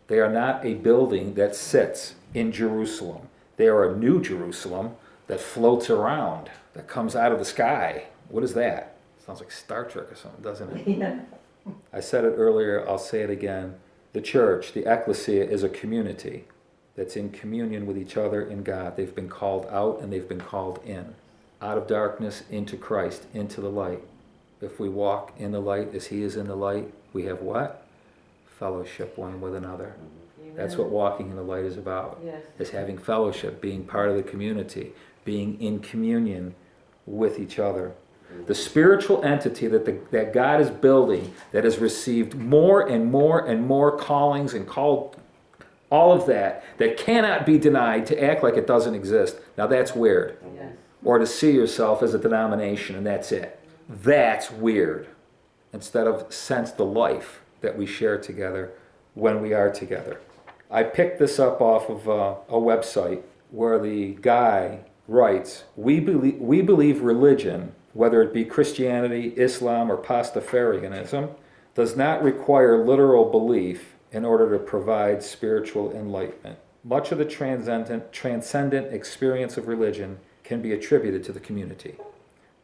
They are not a building that sits in Jerusalem. They are a new Jerusalem that floats around, that comes out of the sky. What is that? Sounds like Star Trek or something, doesn't it? Yeah. I said it earlier, I'll say it again. The church, the ecclesia, is a community that's in communion with each other in God. They've been called out and they've been called in. Out of darkness into Christ, into the light. If we walk in the light as he is in the light, we have what? Fellowship one with another. Amen. That's what walking in the light is about. Yes. Is having fellowship, being part of the community, being in communion with each other. The spiritual entity that God is building, that has received more and more and more callings and called all of that cannot be denied, to act like it doesn't exist. Now that's weird. Yes. Or to see yourself as a denomination and that's it. That's weird. Instead of sense the life that we share together when we are together. I picked this up off of a website where the guy writes, we believe religion, whether it be Christianity, Islam, or Pastafarianism, does not require literal belief in order to provide spiritual enlightenment. Much of the transcendent experience of religion can be attributed to the community.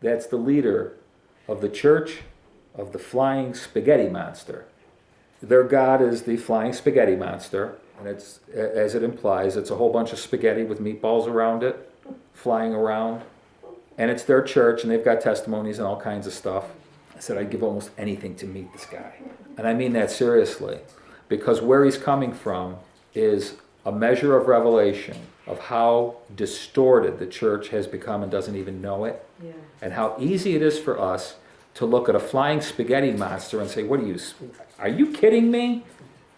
That's the leader of the Church of the Flying Spaghetti Monster. Their God is the Flying Spaghetti Monster, and it's, as it implies, it's a whole bunch of spaghetti with meatballs around it, flying around. And it's their church, and they've got testimonies and all kinds of stuff. I said I'd give almost anything to meet this guy. And I mean that seriously, because where he's coming from is a measure of revelation of how distorted the church has become and doesn't even know it. Yeah. And how easy it is for us to look at a flying spaghetti monster and say, are you kidding me?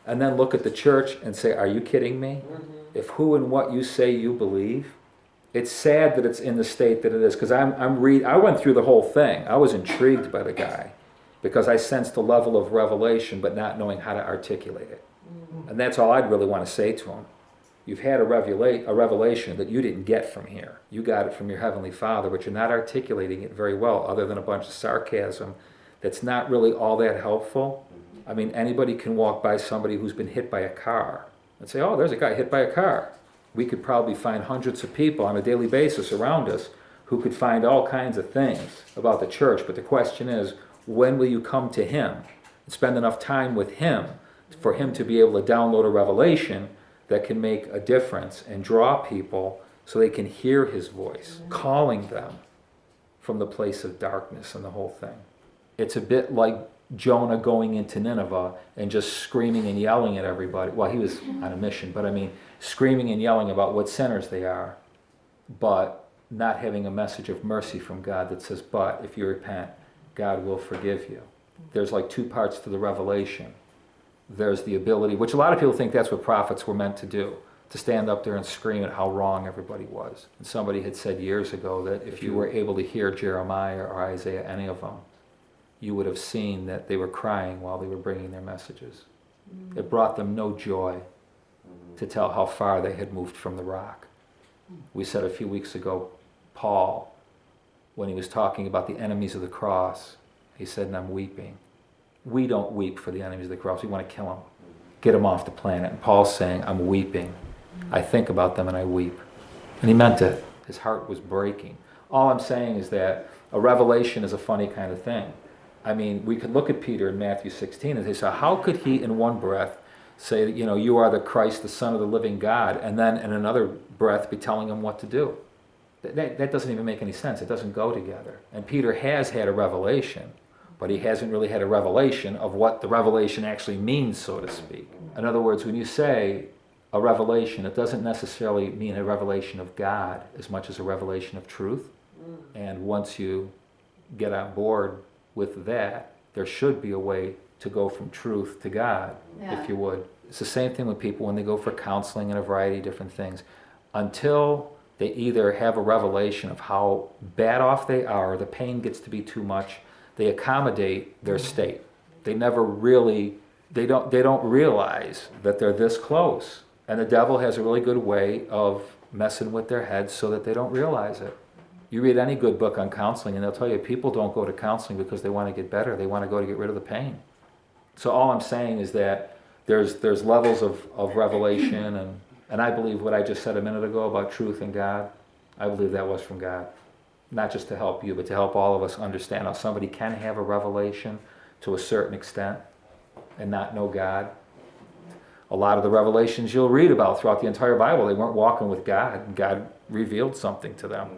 And then look at the church and say, are you kidding me? Mm-hmm. If who and what you say you believe. It's sad that it's in the state that it is, because I went through the whole thing. I was intrigued by the guy because I sensed a level of revelation but not knowing how to articulate it. Mm-hmm. And that's all I'd really want to say to him. You've had a revelation that you didn't get from here. You got it from your Heavenly Father, but you're not articulating it very well, other than a bunch of sarcasm that's not really all that helpful. I mean, anybody can walk by somebody who's been hit by a car and say, oh, there's a guy hit by a car. We could probably find hundreds of people on a daily basis around us who could find all kinds of things about the church. But the question is, when will you come to him and spend enough time with him for him to be able to download a revelation that can make a difference and draw people so they can hear his voice, calling them from the place of darkness and the whole thing. It's a bit like Jonah going into Nineveh and just screaming and yelling at everybody. Well, he was on a mission, but I mean, screaming and yelling about what sinners they are, but not having a message of mercy from God that says, but if you repent, God will forgive you. There's like two parts to the revelation. There's the ability, which a lot of people think that's what prophets were meant to do, to stand up there and scream at how wrong everybody was. And somebody had said years ago that if you were able to hear Jeremiah or Isaiah, any of them, you would have seen that they were crying while they were bringing their messages. It brought them no joy to tell how far they had moved from the rock. We said a few weeks ago, Paul, when he was talking about the enemies of the cross, he said, and I'm weeping. We don't weep for the enemies of the cross. We want to kill them, get them off the planet. And Paul's saying, I'm weeping. I think about them and I weep. And he meant it. His heart was breaking. All I'm saying is that a revelation is a funny kind of thing. I mean, we could look at Peter in Matthew 16 and say, so how could he in one breath say that, you are the Christ, the Son of the living God, and then in another breath be telling him what to do? That doesn't even make any sense. It doesn't go together. And Peter has had a revelation, but he hasn't really had a revelation of what the revelation actually means, so to speak. In other words, when you say a revelation, it doesn't necessarily mean a revelation of God as much as a revelation of truth. And once you get on board with that, there should be a way to go from truth to God, if you would. It's the same thing with people when they go for counseling and a variety of different things. Until they either have a revelation of how bad off they are, the pain gets to be too much, they accommodate their state. They never really, they don't realize that they're this close. And the devil has a really good way of messing with their heads so that they don't realize it. You read any good book on counseling and they'll tell you people don't go to counseling because they want to get better. They want to go to get rid of the pain. So all I'm saying is that there's levels of revelation, and I believe what I just said a minute ago about truth and God, I believe that was from God. Not just to help you, but to help all of us understand how somebody can have a revelation to a certain extent and not know God. A lot of the revelations you'll read about throughout the entire Bible, they weren't walking with God, and God revealed something to them.